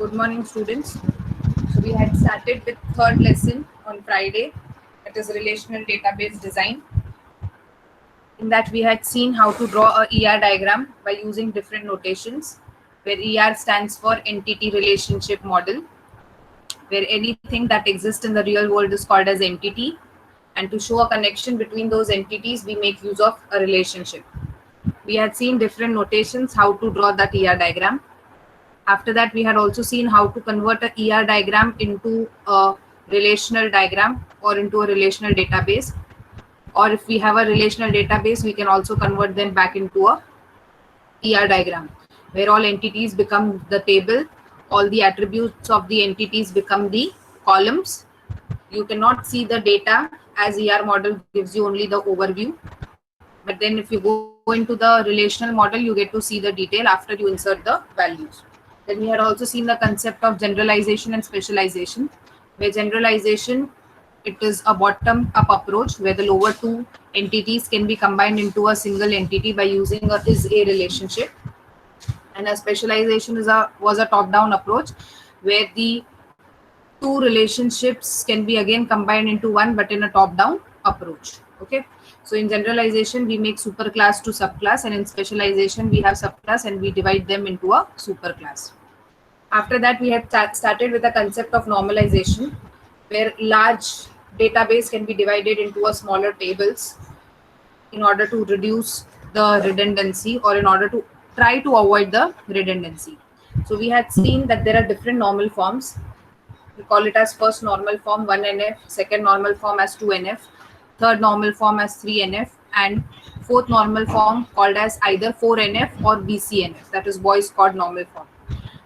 Good morning, students. So we had started with third lesson on Friday, that is relational database design. In that we had seen how to draw a ER diagram by using different notations, where ER stands for entity relationship model, where anything that exists in the real world is called as entity, and to show a connection between those entities, we make use of a relationship. We had seen different notations how to draw that ER diagram. After that, we had also seen how to convert a ER diagram into a relational diagram or into a relational database. Or if we have a relational database, we can also convert them back into a ER diagram, where all entities become the table, all the attributes of the entities become the columns. You cannot see the data as ER model gives you only the overview. But then if you go into the relational model, you get to see the detail after you insert the values. Then we had also seen the concept of generalization and specialization, where generalization, it is a bottom up approach where the lower two entities can be combined into a single entity by using a is a relationship. And a specialization was a top down approach where the two relationships can be again combined into one but in a top down approach. Okay, so in generalization we make superclass to subclass, and in specialization we have subclass and we divide them into a superclass. After that, we had started with the concept of normalization, where large database can be divided into a smaller tables in order to reduce the redundancy, or in order to try to avoid the redundancy. So we had seen that there are different normal forms. We call it as first normal form 1NF, second normal form as 2NF, third normal form as 3NF, and fourth normal form called as either 4NF or BCNF, that is Boyce Codd normal form.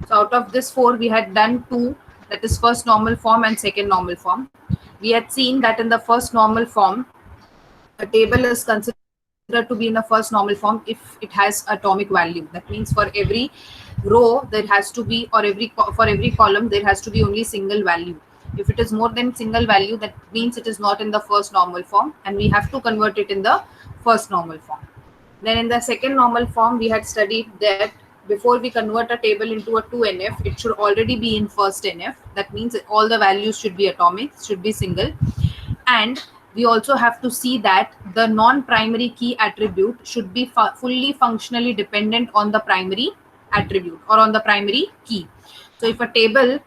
So out of this four, we had done two, that is first normal form and second normal form. We had seen that in the first normal form, a table is considered to be in the first normal form if it has atomic value. That means for every row there has to be, or for every column there has to be only single value. If it is more than single value, that means it is not in the first normal form, and we have to convert it in the first normal form. Then in the second normal form, we had studied that before we convert a table into a 2NF, it should already be in first NF. That means all the values should be atomic, should be single. And we also have to see that the non-primary key attribute should be fully functionally dependent on the primary attribute or on the primary key. So if a table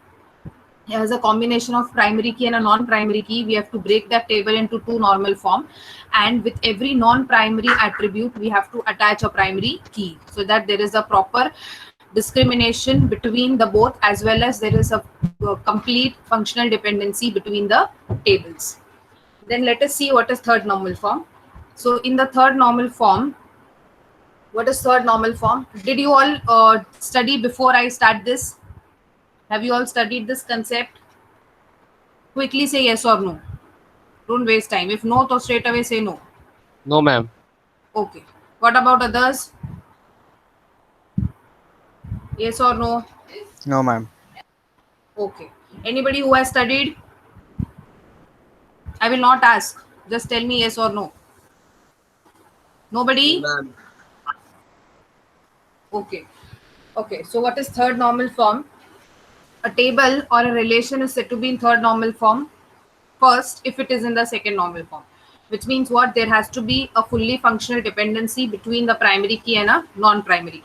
has a combination of primary key and a non-primary key, we have to break that table into two normal form, and with every non-primary attribute we have to attach a primary key, so that there is a proper discrimination between the both, as well as there is a complete functional dependency between the tables. Then let us see what is third normal form. So in the third normal form, what is third normal form? Did you all study before I start this? Have you all studied this concept? Quickly say yes or no. Don't waste time. If no, to straight away say no. No, ma'am. Okay. What about others? Yes or no? No, ma'am. Okay. Anybody who has studied? I will not ask. Just tell me yes or no. No, Nobody? ma'am. Okay. Okay. So what is third normal form? A table or a relation is said to be in third normal form first if it is in the second normal form, which means what, there has to be a fully functional dependency between the primary key and a non-primary key.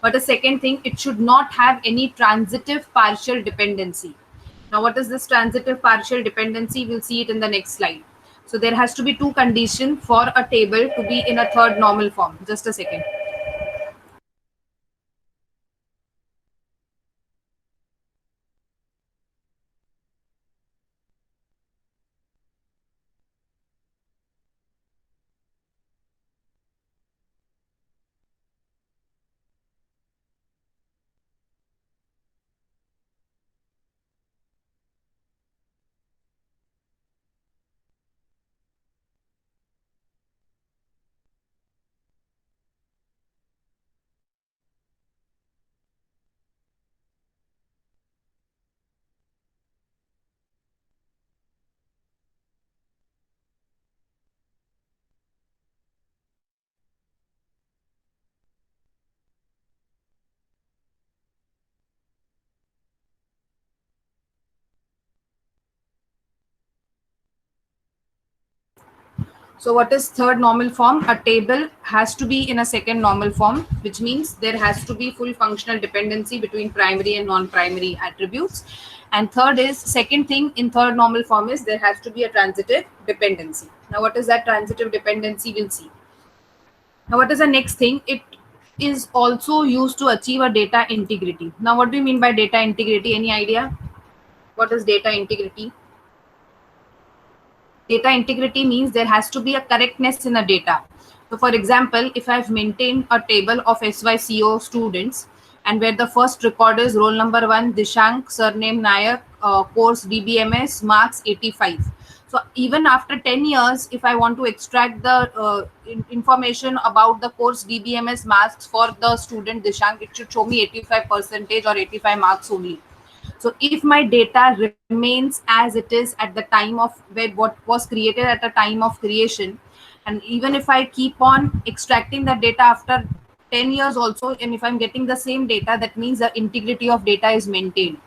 But the second thing, it should not have any transitive partial dependency. Now what is this transitive partial dependency? We'll see it in the next slide. So there has to be two conditions for a table to be in a third normal form. Just a second. So what is third normal form? A table has to be in a second normal form, which means there has to be full functional dependency between primary and non-primary attributes. And third is, second thing in third normal form is there has to be a transitive dependency. Now what is that transitive dependency? We'll see. Now what is the next thing? It is also used to achieve a data integrity. Now what do you mean by data integrity? Any idea? What is data integrity? Data integrity means there has to be a correctness in the data. So for example, if I've maintained a table of SYCO students and where the first record is roll number 1, Dishank, surname Nayak, course DBMS, marks 85. So even after 10 years, if I want to extract the information about the course DBMS marks for the student Dishank, it should show me 85% or 85 marks only. So if my data remains as it is at the time of where what was created at the time of creation, and even if I keep on extracting the data after 10 years also, and if I'm getting the same data, that means the integrity of data is maintained.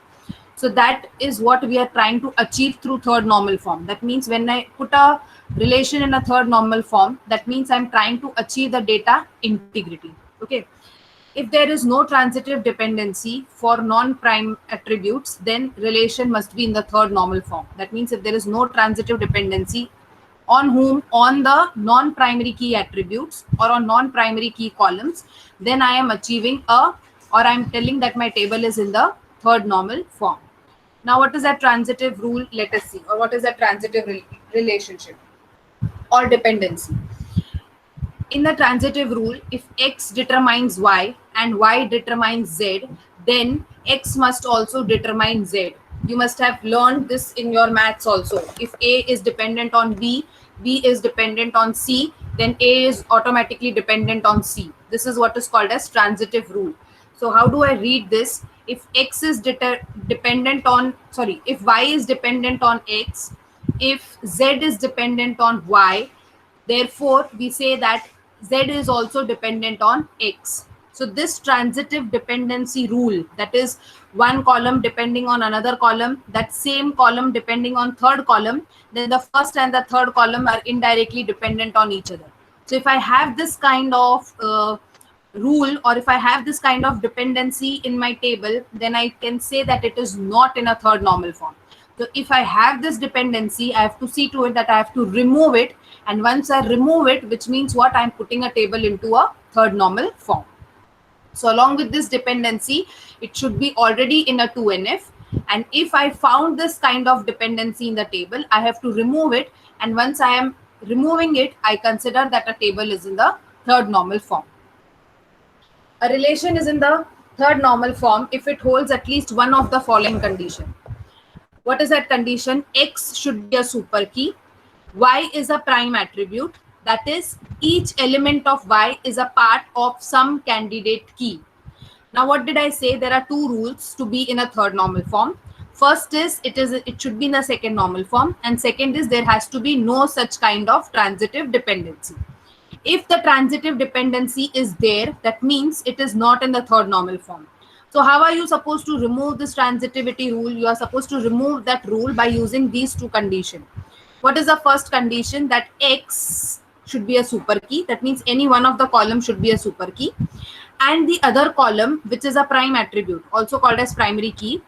So that is what we are trying to achieve through third normal form. That means when I put a relation in a third normal form, that means I'm trying to achieve the data integrity. Okay. If there is no transitive dependency for non-prime attributes, then relation must be in the third normal form. That means if there is no transitive dependency on whom, on the non-primary key attributes or on non-primary key columns, then I am achieving or I'm telling that my table is in the third normal form. Now, what is that transitive rule? Let us see. Or what is that transitive relationship or dependency? In the transitive rule, if X determines Y and Y determines Z, then X must also determine Z. You must have learned this in your maths also. If A is dependent on B, B is dependent on C, then A is automatically dependent on C. This is what is called as transitive rule. So how do I read this? If X is dependent on, sorry, if Y is dependent on X, if Z is dependent on Y, therefore we say that Z is also dependent on X. So this transitive dependency rule, that is one column depending on another column, that same column depending on third column, then the first and the third column are indirectly dependent on each other. So if I have this kind of rule, or if I have this kind of dependency in my table, then I can say that it is not in a third normal form. So if I have this dependency, I have to see to it that I have to remove it. And once I remove it, which means what, I'm putting a table into a third normal form. So along with this dependency, it should be already in a 2NF. And if I found this kind of dependency in the table, I have to remove it. And once I am removing it, I consider that a table is in the third normal form. A relation is in the third normal form if it holds at least one of the following condition. What is that condition? X should be a super key. Y is a prime attribute. That is, each element of Y is a part of some candidate key. Now, what did I say? There are two rules to be in a third normal form. First is it should be in a second normal form, and second is there has to be no such kind of transitive dependency. If the transitive dependency is there, that means it is not in the third normal form. So how are you supposed to remove this transitivity rule? You are supposed to remove that rule by using these two conditions. What is the first condition? That X should be a super key. That means any one of the columns should be a super key. And the other column, which is a prime attribute, also called as primary key,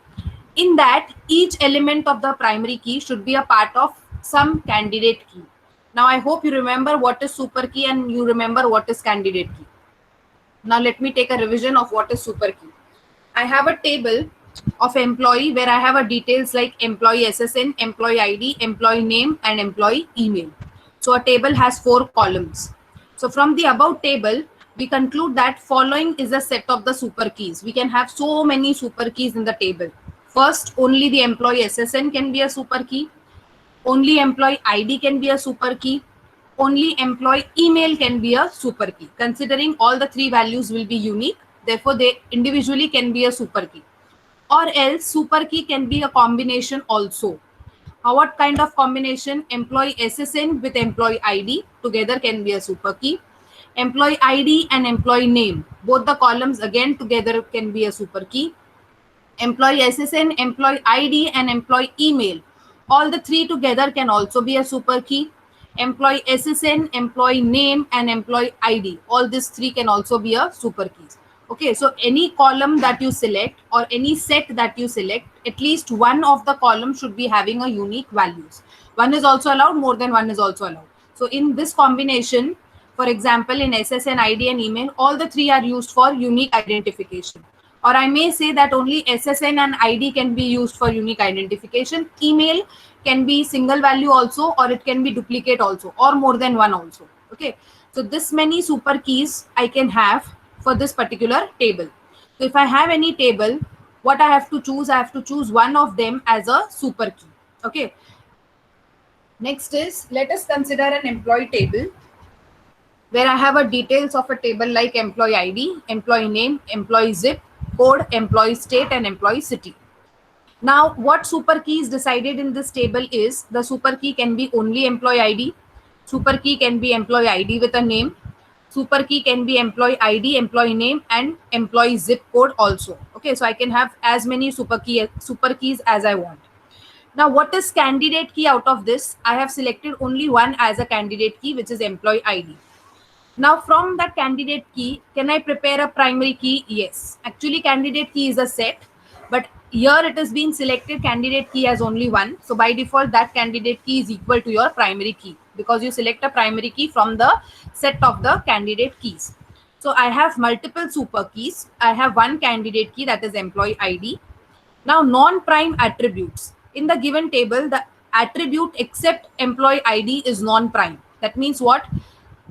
in that each element of the primary key should be a part of some candidate key. Now, I hope you remember what is super key and you remember what is candidate key. Now, let me take a revision of what is super key. I have a table of employee where I have a details like employee SSN, employee ID, employee name, and employee email. So a table has 4 columns. So from the above table, we conclude that following is a set of the super keys. We can have so many super keys in the table. First, only the employee SSN can be a super key. Only employee ID can be a super key. Only employee email can be a super key. Considering all the 3 values will be unique, therefore they individually can be a super key. Or else super key can be a combination also. What kind of combination? Employee SSN with employee ID together can be a super key. Employee ID and employee name, both the columns again together can be a super key. Employee SSN, employee ID, and employee email, all the 3 together can also be a super key. employee SSN, employee name, and employee ID. All these three can also be a super keys. Okay, so any column that you select or any set that you select, at least one of the columns should be having a unique values. One is also allowed, more than one is also allowed. So in this combination, for example, in SSN, ID, and email, all the three are used for unique identification. Or I may say that only SSN and ID can be used for unique identification. Email can be single value also, or it can be duplicate also, or more than one also. Okay, so this many super keys I can have for this particular table. So if I have any table, what I have to choose? I have to choose one of them as a super key. Okay. Next is, let us consider an employee table where I have a details of a table like employee ID, employee name, employee zip code, employee state, and employee city. Now, what super key is decided in this table is the super key can be only employee ID, super key can be employee ID with a name, super key can be employee ID, employee name, and employee zip code also. Okay, so I can have as many super keys as I want. Now, what is candidate key out of this? I have selected only one as a candidate key, which is employee ID. Now, from that candidate key, can I prepare a primary key? Yes. Actually, candidate key is a set, but here it is being selected candidate key as only one. So by default, that candidate key is equal to your primary key because you select a primary key from the set of the candidate keys. So I have multiple super keys. I have one candidate key, that is employee ID. Now, non-prime attributes. In the given table, the attribute except employee ID is non-prime. That means what?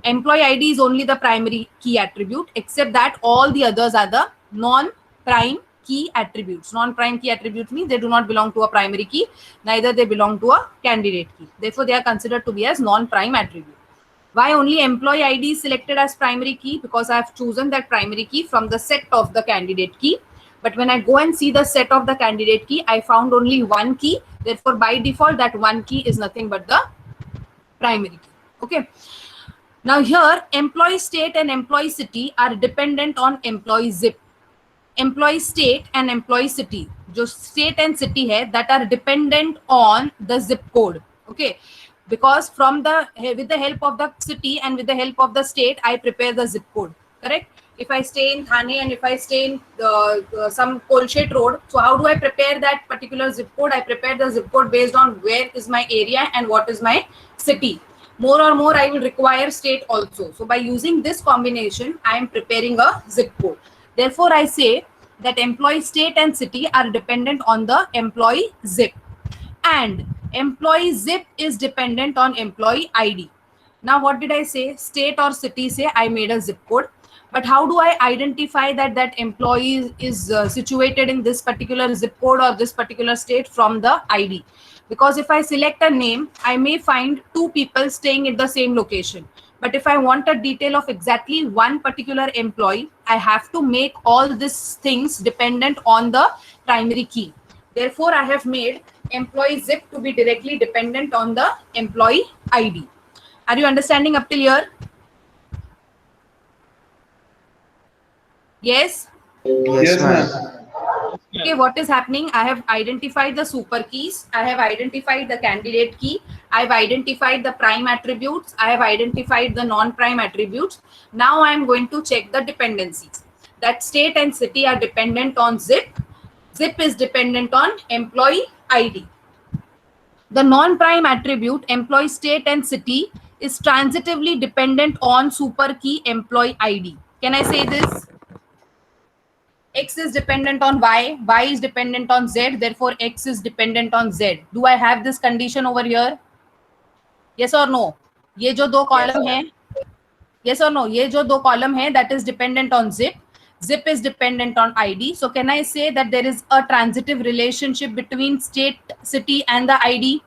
Employee ID is only the primary key attribute, except that all the others are the non-prime key attributes. Non-prime key attributes means they do not belong to a primary key, neither they belong to a candidate key. Therefore, they are considered to be as non-prime attribute. Why only employee ID is selected as primary key? Because I have chosen that primary key from the set of the candidate key. But when I go and see the set of the candidate key, I found only one key. Therefore, by default, that one key is nothing but the primary key. Okay. Now here, employee state and employee city are dependent on employee zip. Employee state and employee city, जो state and city है, that are dependent on the zip code. Okay, because from the with the help of the city and with the help of the state, I prepare the zip code. Correct. If I stay in Thane and if I stay in some Kolshet road, so how do I prepare that particular zip code? I prepare the zip code based on where is my area and what is my city. More or more, I will require state also. So by using this combination, I am preparing a zip code. Therefore, I say that employee state and city are dependent on the employee zip, and employee zip is dependent on employee ID. Now, what did I say? State or city say I made a zip code. But how do I identify that employee is situated in this particular zip code or this particular state? From the ID. Because if I select a name, I may find two people staying at the same location. But if I want a detail of exactly one particular employee, I have to make all these things dependent on the primary key. Therefore, I have made employee zip to be directly dependent on the employee ID. Are you understanding up till here? Yes? Yes, ma'am. Okay, what is happening? I have identified the super keys. I have identified the candidate key. I have identified the prime attributes. I have identified the non-prime attributes. Now I am going to check the dependencies. That state and city are dependent on zip. Zip is dependent on employee ID. The non-prime attribute, employee state and city, is transitively dependent on super key employee ID. Can I say this? X is dependent on Y, Y is dependent on Z, therefore X is dependent on Z. Do I have this condition over here? Yes or no? ये जो दो column है, yes or no? ये जो दो column है, that is dependent on zip. Zip is dependent on ID. So can I say that there is a transitive relationship between state, city, and the ID?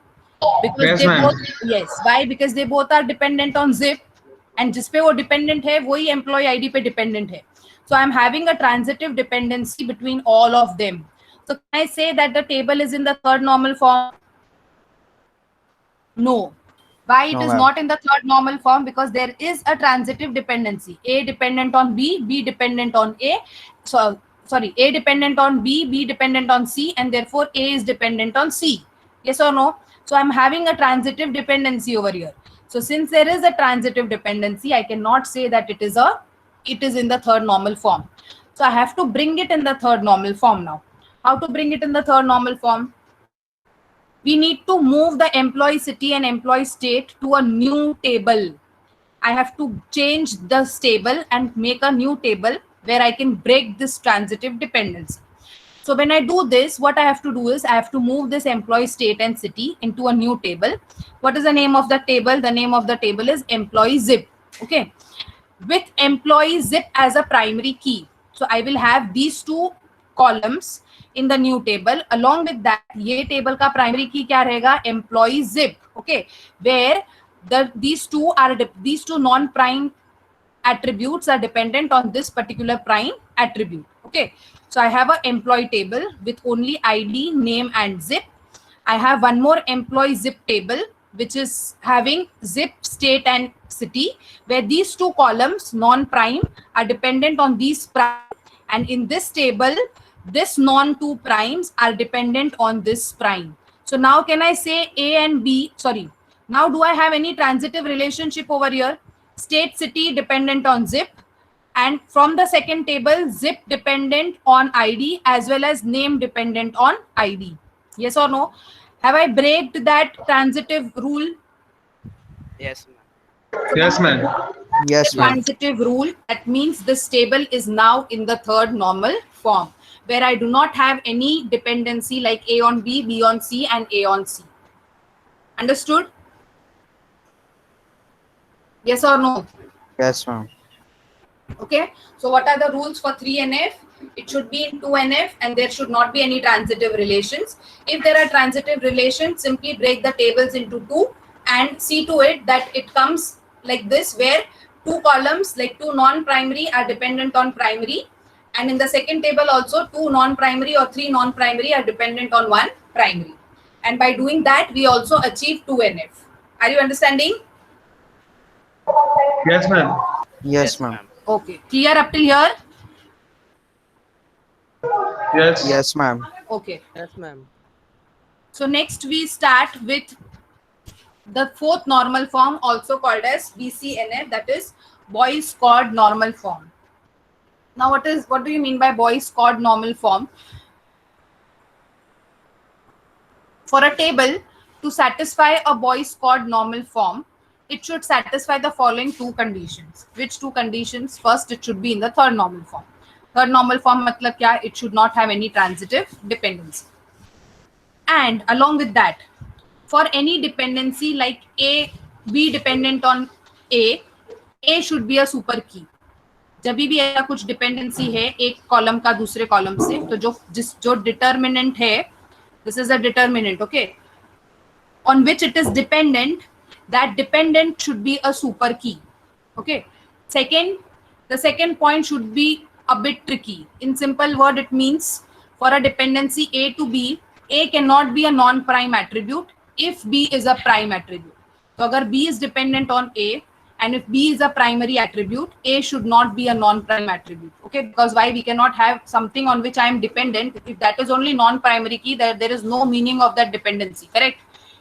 Because Yes, they ma'am. both, yes. Why? Because they both are dependent on zip, and जिस पे वो dependent है, वही employee ID पे dependent है. So I'm having a transitive dependency between all of them. So can I say that the table is in the third normal form? No. Why it No, is ma'am. not in the third normal form? Because there is a transitive dependency. A dependent on B, B dependent on A. So sorry, A dependent on B, B dependent on C, and therefore A is dependent on C. Yes or no? So I'm having a transitive dependency over here. So since there is a transitive dependency, I cannot say that it is in the third normal form. So I have to bring it in the third normal form now. How to bring it in the third normal form? We need to move the employee city and employee state to a new table. I have to change this table and make a new table where I can break this transitive dependency. So when I do this, what I have to do is I have to move this employee state and city into a new table. What is the name of the table? The name of the table is employee zip. Okay. With employee zip as a primary key. So I will have these two columns in the new table. Along with that, ये table का primary key क्या रहेगा? Employee zip. Okay. Where these two non-prime attributes are dependent on this particular prime attribute. Okay. So I have an employee table with only ID, name, and zip. I have one more employee zip table, which is having zip, state, and city, where these two columns, non-prime, are dependent on these prime. And in this table, this non-two primes are dependent on this prime. So now can I say A and B, sorry. Now do I have any transitive relationship over here? State, city dependent on zip. And from the second table, zip dependent on ID as well as name dependent on ID. Yes or no? Have I breaked that transitive rule? Yes, ma'am. Yes, ma'am. Yes, ma'am. Transitive rule, that means this table is now in the third normal form, where I do not have any dependency like A on B, B on C, and A on C. Understood? Yes or no? Yes, ma'am. Okay. So what are the rules for 3NF? It should be in 2NF and there should not be any transitive relations. If there are transitive relations, simply break the tables into two and see to it that it comes like this, where two columns, like two non-primary, are dependent on primary. And in the second table also, two non-primary or three non-primary are dependent on one primary. And by doing that, we also achieve 2NF. Are you understanding? Yes, ma'am. Yes, ma'am. Okay. Clear up till here? Yes. Yes, ma'am. Okay. Yes, ma'am. So next we start with the fourth normal form, also called as BCNF, that is Boyce Codd normal form. Now what do you mean by Boyce Codd normal form? For a table to satisfy a Boyce Codd normal form, it should satisfy the following two conditions. Which two conditions? First, it should be in the third normal form. Third normal form matlab kya? It should not have any transitive dependency. And along with that, for any dependency like A, B dependent on A should be a super key. जब भी ऐसा कुछ dependency है एक column का दूसरे column से, तो जो डिटर्मिनेंट है, this is a determinant, okay, on which it is dependent, that dependent should be a super key. Okay. The second point should be a bit tricky. In simple word, it means for a dependency A to B, A cannot be a non-prime attribute if B is a prime attribute. So agar B is dependent on A, and if B is a primary attribute, A should not be a non-prime attribute. Okay, because why? We cannot have something on which I am dependent. If that is only non-primary key, there is no meaning of that dependency, correct?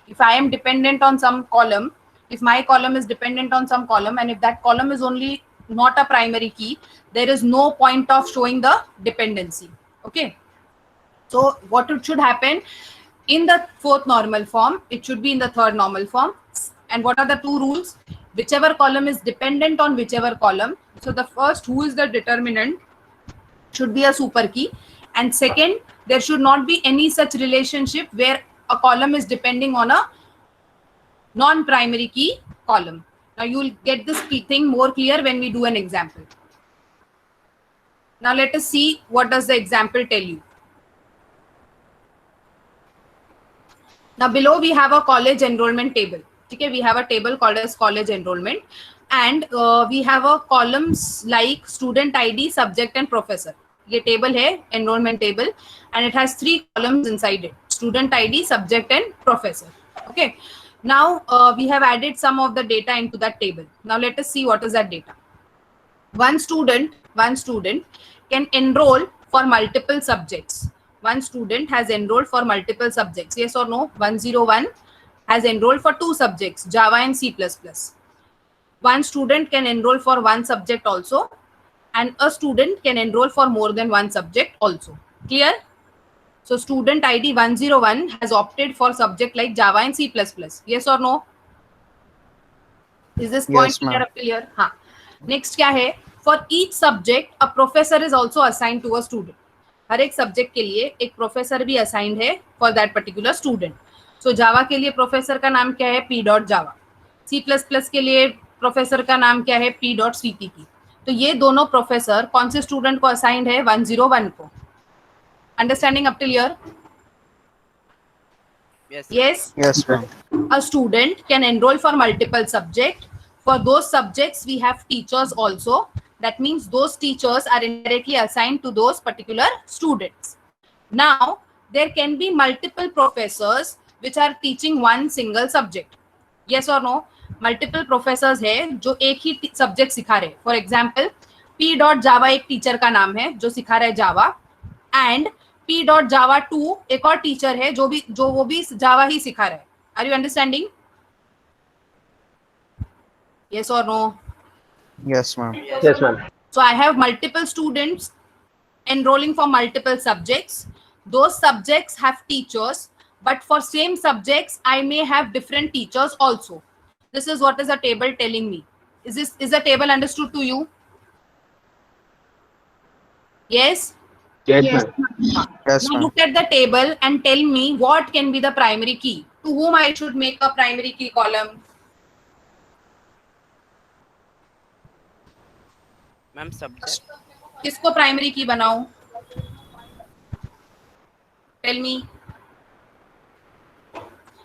If I am dependent on some column, if my column is dependent on some column, and if that column is only not a primary key, there is no point of showing the dependency. Okay. So what it should happen in the fourth normal form, it should be in the third normal form. And what are the two rules? Whichever column is dependent on whichever column. So the first, who is the determinant, should be a super key. And second, there should not be any such relationship where a column is depending on a non-primary key column. Now you will get this thing more clear when we do an example. Now let us see what does the example tell you. Now below we have a college enrollment table. Okay, we have a table called as college enrollment, and we have a columns like student ID, subject, and professor. ये table है enrollment table, and it has three columns inside it: student ID, subject, and professor. Okay. Now we have added some of the data into that table. Now let us see what is that data. One student can enroll for multiple subjects. One student has enrolled for multiple subjects. Yes or no? 101 has enrolled for 2 subjects, Java and C++. One student can enroll for one subject also, and a student can enroll for more than one subject also. Clear? So student ID 101 has opted for subject like Java and C++. Yes or no? Is this point Yes, ma'am. clear? हाँ. Next क्या है? For each subject, a professor is also assigned to a student. हर एक subject के लिए एक professor भी assigned है for that particular student. सो जावा के लिए प्रोफेसर का नाम क्या है? p.java. C++ के लिए प्रोफेसर का नाम क्या है? p.cpp. तो ये दोनों प्रोफेसर कौन से स्टूडेंट को असाइंड है? 101 को. Understanding up till here? Yes. Yes. Yes, ma'am. A student can enroll for multiple subjects. For those subjects, we have teachers also. That means those teachers are indirectly assigned to those particular students. Now, there can be multiple professors which are teaching one single subject. Yes or no? Multiple professors है जो एक ही subject सिखा रहे. For example, p.java एक teacher का नाम है जो सिखा रहा है Java, and p.java2 एक और teacher है जो वो भी Java ही सिखा रहा है. Are you understanding? Yes or no? Yes, ma'am. Yes, ma'am. So I have multiple students enrolling for multiple subjects. Those subjects have teachers, but for same subjects, I may have different teachers also. This is what is the table telling me. Is the table understood to you? Yes? Yes, Yes. ma'am. Yes, Now ma'am. look at the table and tell me what can be the primary key. To whom I should make a primary key column? Ma'am, subject. किसको primary key बनाऊं? Tell me.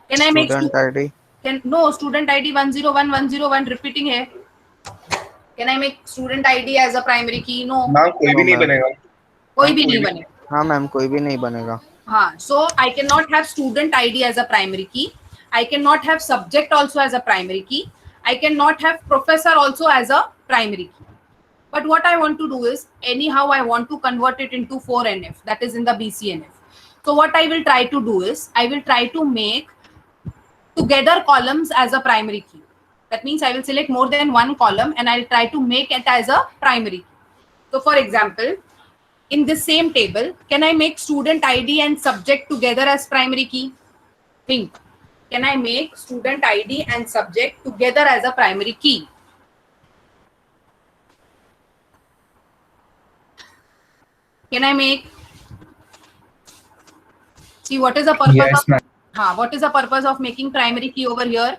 Can I make Student ID. no student ID 101 repeating है. Can I make student ID as a primary key? No. नाम कोई भी नहीं ma'am. बनेगा. कोई भी नहीं बनेगा. हाँ मैम, कोई भी नहीं बनेगा. हाँ, so I cannot have student ID as a primary key. I cannot have subject also as a primary key. I cannot have professor also as a primary key. But what I want to do is, anyhow, I want to convert it into 4NF, that is in the BCNF. So what I will try to do is, I will try to make together columns as a primary key. That means I will select more than one column and I'll try to make it as a primary key. So for example, in this same table, can I make student ID and subject together as primary key? Think. Can I make student ID and subject together as a primary key? Can I make? See, what is the purpose Yes, ma'am. what is the purpose of making primary key over here?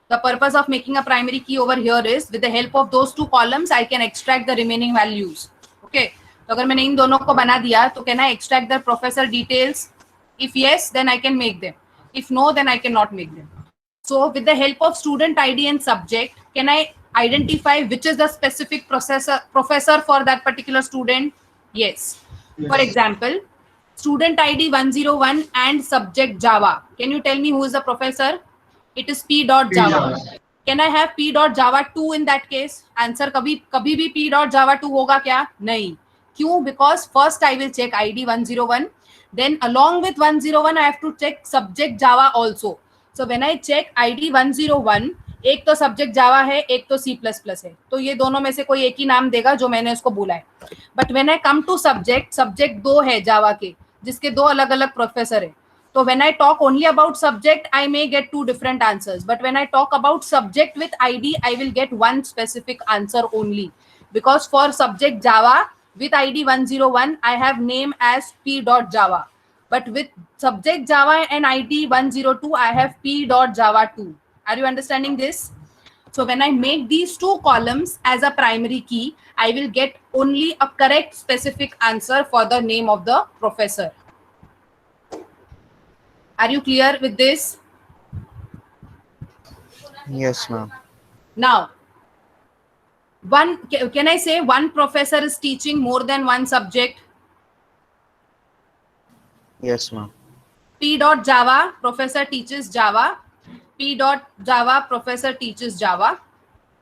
The purpose of making a primary key over here is, with the help of those two columns, I can extract the remaining values. Okay. तो अगर मैंने इन दोनों को बना दिया, तो can I extract the professor details? If yes, then I can make them. If no, then I cannot make them. So with the help of student ID and subject, can I identify which is the specific professor for that particular student? Yes. For example, student ID 101 and subject Java. Can you tell me who is the professor? It is p.java. Can I have p.java2 in that case? Answer कभी भी p.java2 होगा क्या? नहीं. क्यों? Because first I will check ID 101. Then along with 101, I have to check subject Java also. So when I check ID 101, एक तो subject Java है, एक तो C++ है. तो ये दोनों में से कोई एक ही नाम देगा जो मैंने उसको बोला है. But when I come to subject दो है Java के, जिसके दो अलग अलग प्रोफेसर है. So when I talk only about subject, I may get two different answers. But when I talk about subject with ID, I will get one specific answer only. Because for subject Java, with ID 101, I have name as p.java. But with subject Java and ID 102, I have p.java2. Are you understanding this? So when I make these two columns as a primary key, I will get only a correct specific answer for the name of the professor. Are you clear with this? Yes, ma'am. Now, can I say one professor is teaching more than one subject? Yes, ma'am. p.java, professor teaches Java. p.java, professor teaches Java.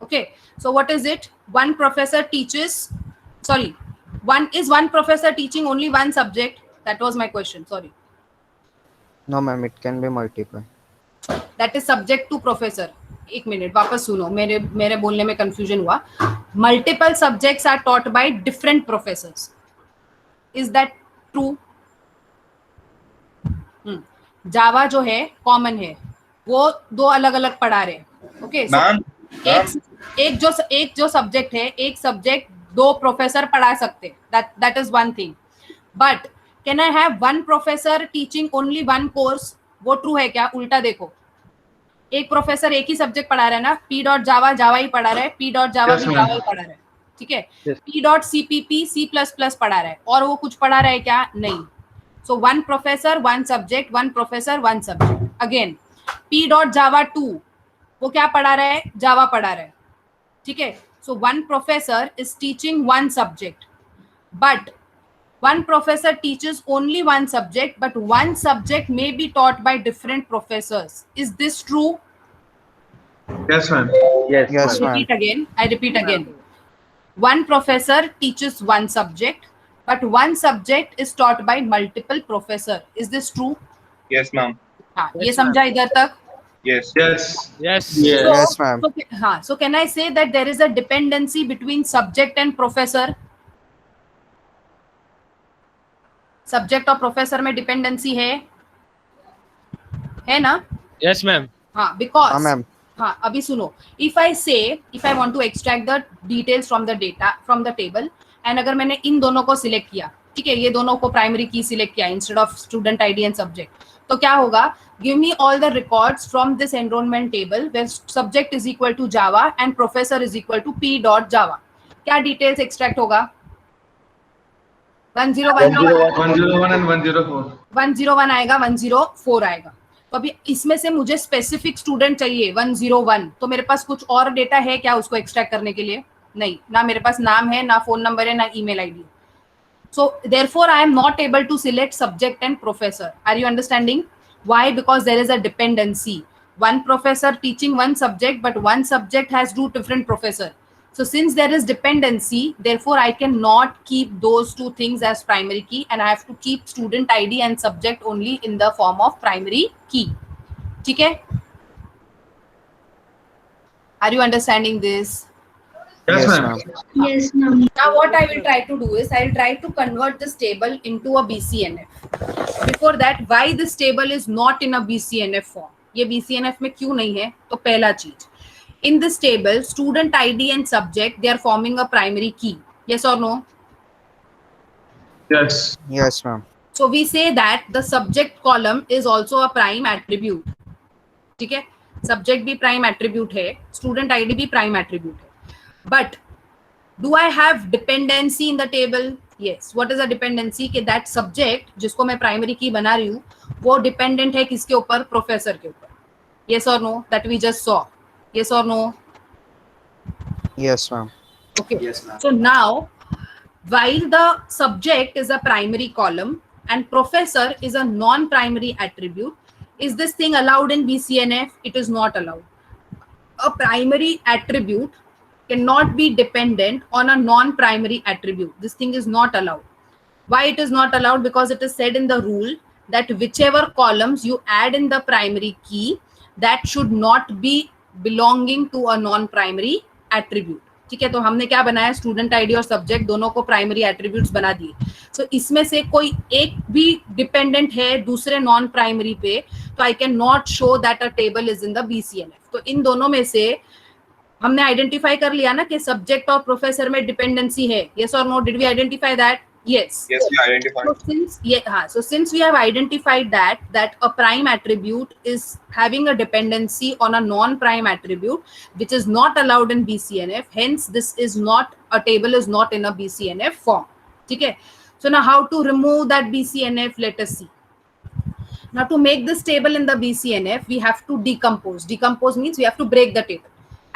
Okay, so what is it? One professor teaches, sorry, one professor teaching only one subject? That was my question, sorry. No, ma'am, it can be multiple. That is subject to professor. एक minute वापस सुनो, मेरे बोलने में confusion हुआ. Multiple subjects are taught by different professors. Is that true? Java जो है common है, वो दो अलग अलग पढ़ा रहे. ओके, एक जो सब्जेक्ट है, एक सब्जेक्ट दो प्रोफेसर पढ़ा सकते. That is one thing. But can I have one professor teaching only one course? वो ट्रू है क्या? उल्टा देखो, एक प्रोफेसर एक ही सब्जेक्ट पढ़ा रहा है ना, पी डॉट जावा जावा ही पढ़ा रहा है, पी डॉट जावा भी जावा ही पढ़ा रहा है. ठीक है, P dot CPP C plus plus पढ़ा रहा है, और वो कुछ पढ़ा रहा है क्या? नहीं. So one professor one subject, one professor one subject. Again P dot जावा 2, वो क्या पढ़ा रहा है? जावा पढ़ा रहा है. ठीक है, so one professor is teaching one subject, but one professor teaches only one subject, but one subject may be taught by different professors. Is this true? Yes, ma'am. Yes, I ma'am. repeat again. One professor teaches one subject, but one subject is taught by multiple professor. Is this true? Yes, ma'am. हाँ, ये समझा इधर तक? Yes. Yes. Yes. Yes, ma'am. हाँ, so can I say that there is a dependency between subject and professor? Subject और professor में dependency है ना? Yes, ma'am. हाँ, बिकॉज हाँ मैम. हाँ, अभी सुनो. If I want to extract the details from the data from the table, and अगर मैंने इन दोनों को सिलेक्ट किया, ठीक है, ये दोनों को प्राइमरी की सिलेक्ट किया instead of student ID and subject, तो क्या होगा? Give me all the records from this enrolment table where subject is equal to Java and professor is equal to P dot Java. क्या details extract होगा? 101 101 and 104. 101 आएगा, 104 आएगा. तो अभी इसमें से मुझे स्पेसिफिक स्टूडेंट चाहिए 101, तो मेरे पास कुछ और डेटा है क्या उसको एक्सट्रैक्ट करने के लिए? नहीं, ना मेरे पास नाम है, ना फोन नंबर है, ना email ID. So therefore I am not able to select subject and professor. Are you understanding why? Because there is a dependency. one professor teaching one subject, but one subject has two different professor. So since there is dependency, therefore I cannot keep those two things as primary key, and I have to keep student ID and subject only in the form of primary key. ठीक है? Are you understanding this? Yes, Yes, ma'am. ma'am. Yes, ma'am. Now what I will try to do is I will try to convert this table into a BCNF. Before that, why this table is not in a BCNF form? ये BCNF में क्यों नहीं है? तो पहला चीज, in this table, student ID and subject, they are forming a primary key. Yes or no? Yes. Yes, ma'am. So we say that the subject column is also a prime attribute. ठीक है, subject भी prime attribute है, student ID भी prime attribute है. But do I have dependency in the table? Yes. What is a dependency? कि that subject जिसको मैं primary key बना रही हूँ, वो dependent है किसके ऊपर? Professor के ऊपर. Yes or no? That we just saw. Yes or no? Yes, ma'am. Okay. Yes, ma'am. So now, while the subject is a primary column and professor is a non-primary attribute, is this thing allowed in BCNF? It is not allowed. A primary attribute cannot be dependent on a non-primary attribute. This thing is not allowed. Why it is not allowed? Because it is said in the rule that whichever columns you add in the primary key, that should not be belonging to a non-primary attribute. ठीक है, तो हमने क्या बनाया? Student ID और subject दोनों को primary attributes बना दिए. सो इसमें से कोई एक भी डिपेंडेंट है दूसरे नॉन प्राइमरी पे, तो I can not show that a table is in the BCNF. तो इन दोनों में से हमने आइडेंटिफाई कर लिया ना कि सब्जेक्ट और प्रोफेसर में डिपेंडेंसी है. यस और no? Did we identify that? Yes. Yes, we identified. So since we have identified that a prime attribute is having a dependency on a non-prime attribute, which is not allowed in BCNF, hence this is not, a table is not in a BCNF form. Okay. So now how to remove that BCNF? Let us see. Now to make this table in the BCNF, we have to decompose. Decompose means we have to break the table.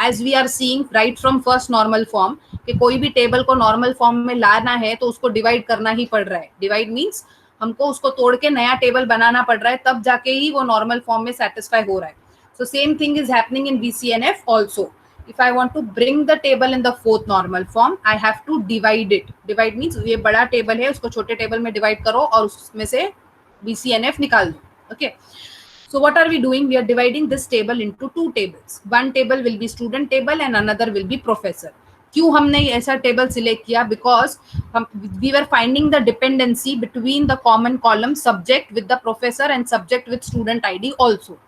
As we are seeing right from first normal form, कि कोई भी table को normal form में लाना है तो उसको divide करना ही पड़ रहा है. डिवाइड मीन्स हमको उसको तोड़ के नया टेबल बनाना पड़ रहा है, तब जाके ही वो नॉर्मल फॉर्म में सेटिस्फाई हो रहा है. So same thing is happening in BCNF also. If I want to bring the table in the fourth normal form, I have to divide it. Divide means ये बड़ा टेबल है, उसको छोटे table में डिवाइड करो और उसमें से BCNF निकाल दो. Okay. So what are we doing? We are dividing this table into two tables. One table will be student table and another will be professor. क्यों हमने ऐसा टेबल सिलेक्ट किया? Because we were finding the dependency between the common column subject with the professor and subject with student ID also.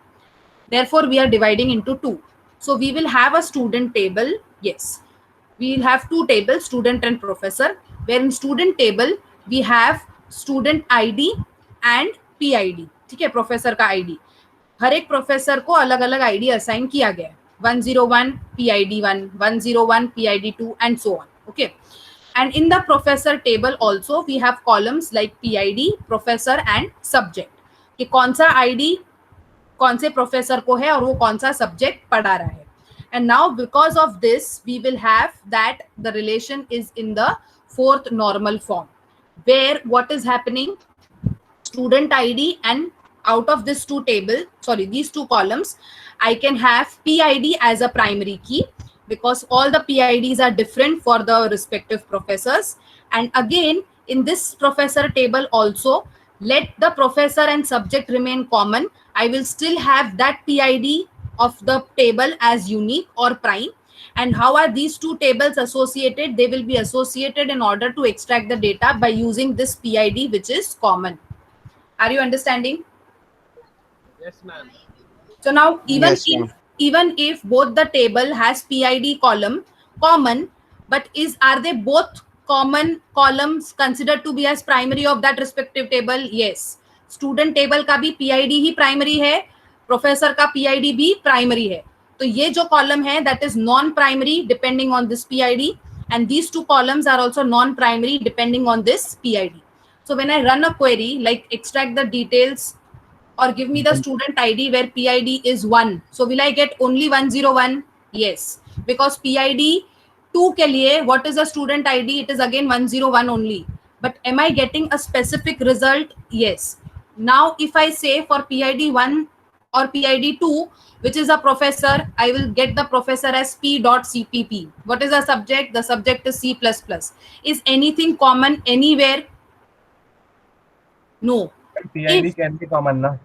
Therefore, we are dividing into two. So we will have a student table. Yes, we will have two tables, student and professor, where in student table we have student ID and PID. ठीक है, professor का ID. हर एक professor को अलग अलग ID assign किया गया है. 101 PID1, 101 PID2 and so on. Okay. And in the professor table also we have columns like PID, professor and subject. कि कौन सा आईडी कौन से प्रोफेसर को है और वो कौन सा सब्जेक्ट पढ़ा रहा है. And now because of this we will have that the relation is in the fourth normal form, where what is happening, student ID, and out of this these two columns I can have PID as a primary key because all the PIDs are different for the respective professors. And again in this professor table also, let the professor and subject remain common. I will still have that PID of the table as unique or prime. And how are these two tables associated? They will be associated in order to extract the data by using this PID which is common. Are you understanding? Yes, ma'am. So now Yes, ma'am. even if both the table has PID column common, but are they both common columns considered to be as primary of that respective table? Yes. Student table का भी PID ही primary है, professor का PID भी primary है. तो ये जो column है that is non-primary depending on this PID, and these two columns are also non-primary depending on this PID. So when I run a query like extract the details or give me the student ID where PID is 1, so will I get only 101? Yes, because PID 2 के लिए what is a student ID? It is again 101 only. But am I getting a specific result? Yes. Now if I say for PID 1 or PID 2, which is a professor, I will get the professor as P.CPP. What is the subject? The subject is C++. Is anything common anywhere? No. PID If- can be common, na?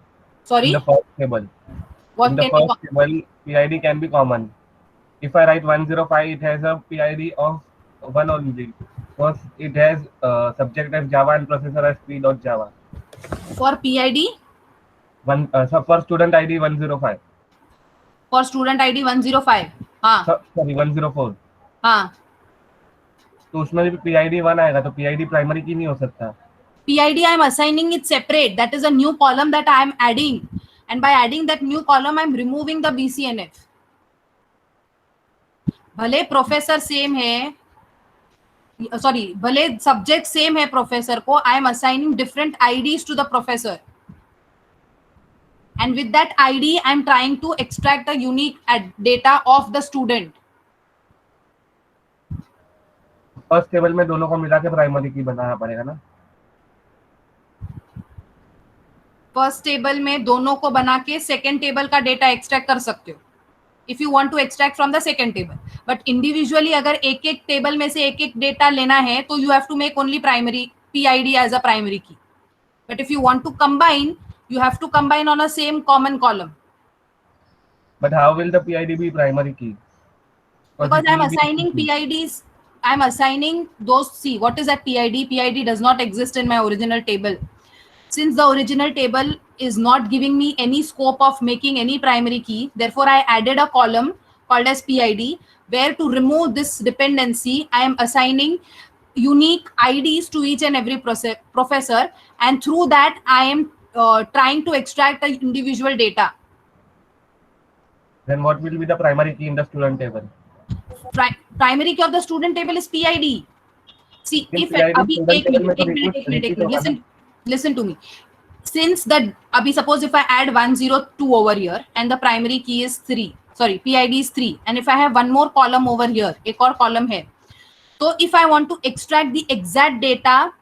Sorry, In the first table. what In the can first you? table, PID can be common. If I write 105, it has a PID of 1 only. Because it has subject as Java and processor as P.Java. For PID? So for student ID 105. For student ID 105. हाँ Sorry, 104. हाँ. तो उसमें भी PID 1 आएगा, तो PID primary की नहीं हो सकता. PID I am assigning it separate. That is a new column that I am adding. And by adding that new column, I am removing the BCNF. भले प्रोफेसर सेम है, sorry भले subject same है professor को, I am assigning different IDs to the professor, and with that ID I am trying to extract the unique data of the student. First table में दोनों को मिला के primary की बनाना पड़ेगा ना. फर्स्ट टेबल में दोनों को बना के सेकेंड टेबल का डेटा एक्सट्रैक्ट कर सकते हो if you want to extract from the second table. But individually अगर एक एक टेबल में से एक एक डेटा लेना है तो you have to make only primary PID as a primary key. But if you want to combine, you have to combine on a same common column. But how will the PID be primary key? Because I'm assigning PIDs, I'm assigning those. See, what is that PID? PID does not exist in my original table. Since the original table is not giving me any scope of making any primary key, therefore I added a column called as PID, where to remove this dependency, I am assigning unique IDs to each and every professor, and through that I am trying to extract the individual data. Then what will be the primary key in the student table? Primary key of the student table is PID. See, Then if PID abhi student table mein to एक repeat minute, होगा listen to me. Since the abhi suppose if I add 102 over here and the primary key is 3, sorry, PID is 3, and if I have one more column over here, एक और column है, so if I want to extract the exact data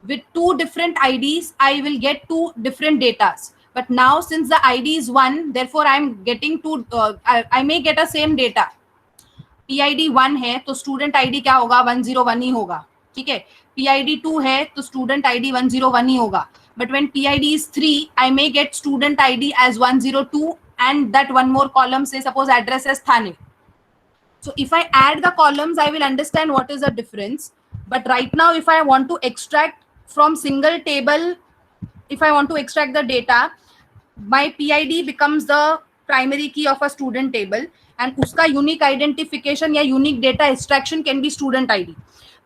with two different IDs, I will get two different datas. But now since the ID is 1, therefore I am getting two, I may get a same data. PID 1 है तो student ID क्या होगा? 101 ही होगा. ठीक है. PID 2 है तो student ID 101 ही होगा. But when PID is 3, I may get student ID as 102 and that one more column, say suppose address as Thane. So if I add the columns, I will understand what is the difference. But right now, if I want to extract from single table, if I want to extract the data, my PID becomes the primary key of a student table, and uska unique identification या unique data extraction can be student ID.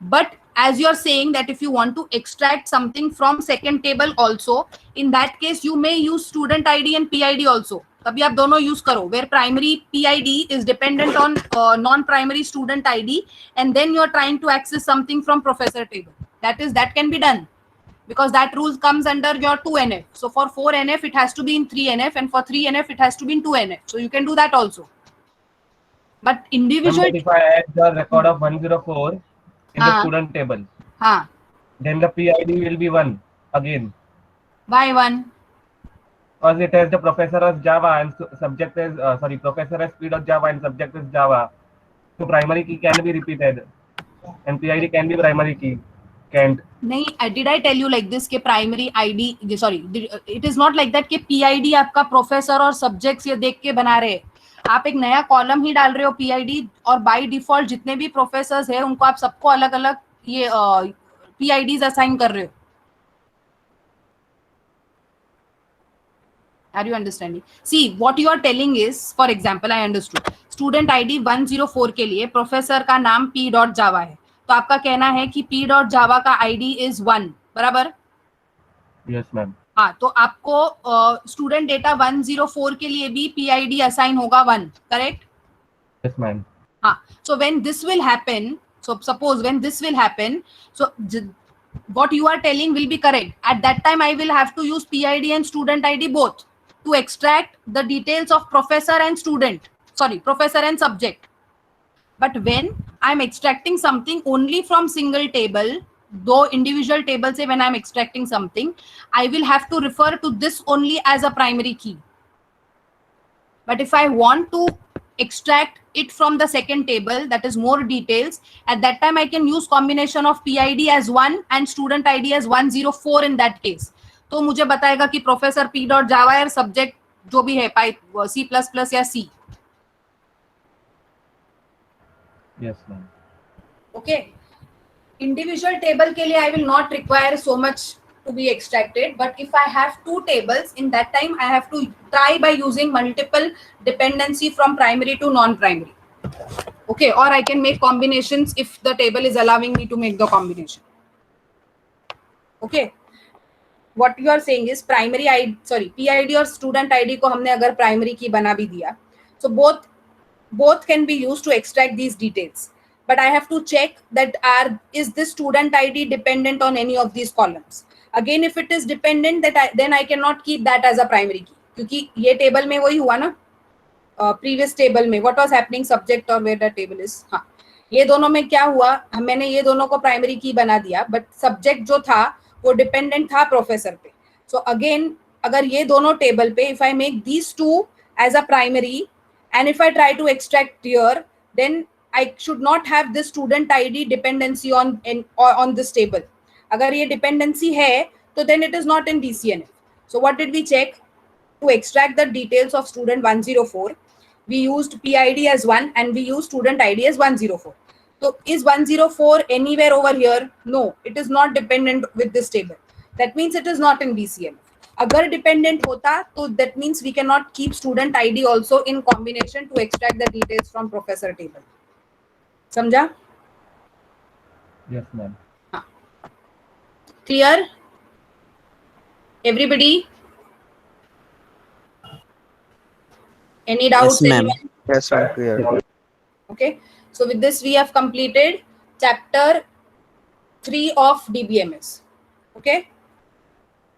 But as you're saying that if you want to extract something from second table also, in that case you may use student ID and PID also. तभी आप दोनों use करो, where primary PID is dependent on non-primary student ID, and then you're trying to access something from professor table. That can be done, because that rule comes under your 2NF. So for 4NF, it has to be in 3NF, and for 3NF, it has to be in 2NF. So you can do that also. But individual... If I add the record of 104 in the student table, then the PID will be 1 again. Why 1? Because it has the professor as Java and subject is, professor as P.Java and subject is Java. So primary key can be repeated and PID can be primary key. Can't. नहीं, did I tell you like this कि primary ID, sorry, it is not like that कि PID आपका professor और subjects ये देख के बना रहे. आप एक नया कॉलम ही डाल रहे हो PID, और बाय डिफॉल्ट जितने भी प्रोफेसर्स हैं उनको आप सबको अलग अलग ये PIDs असाइन कर रहे हो. Are you understanding? See, what you are telling is, for example, I understood. Student ID 104 के लिए प्रोफेसर का नाम P.Java है, तो आपका कहना है कि P.Java का ID is 1, बराबर? Yes, ma'am. हाँ, तो आपको स्टूडेंट डेटा 104 के लिए भी PID असाइन होगा 1, करेक्ट? Yes, ma'am. हाँ, so when this will happen, so suppose when this will happen, so what you are telling will be correct. At that time, I will have to use PID and student ID both to extract the details of professor and student, sorry, professor and subject. But when I'm extracting something only from single table, though individual table say when I'm extracting something, I will have to refer to this only as a primary key. But if I want to extract it from the second table, that is more details, at that time I can use combination of PID as 1 and student ID as 104 in that case. तो मुझे बताएगा कि professor P.Java और subject जो भी है C++ या C. Yes, ma'am. Okay. Individual table के लिए I will not require so much to be extracted, but if I have 2 tables, in that time I have to try by using multiple dependency from primary to non-primary. Okay, or I can make combinations if the table is allowing me to make the combination. Okay. What you are saying is primary ID, sorry, PID और student ID को हमने अगर primary key बना भी दिया, so both can be used to extract these details. But I have to check that is this student ID dependent on any of these columns. Again, if it is dependent, then I cannot keep that as a primary key. क्योंकि ये table में वही हुआ ना, previous table में what was happening, subject और where the table is. हाँ, ये दोनों में क्या हुआ, मैंने ये दोनों को primary key बना दिया, but subject जो था वो dependent था professor पे. So again, अगर ये दोनों table पे, if I make these two as a primary, and if I try to extract here, then I should not have this student ID dependency on this table. अगर ये dependency है, तो then it is not in DCNF. So what did we check? To extract the details of student 104, we used PID as 1 and we used student ID as 104. So is 104 anywhere over here? No, it is not dependent with this table. That means it is not in DCNF. अगर dependent होता, तो that means we cannot keep student ID also in combination to extract the details from professor table. समझा? Yes, ma'am. Clear? Everybody? Any doubts? Yes, ma'am. Anyone? Yes, ma'am. Clear. Okay. So with this, we have completed chapter 3 of DBMS. Okay.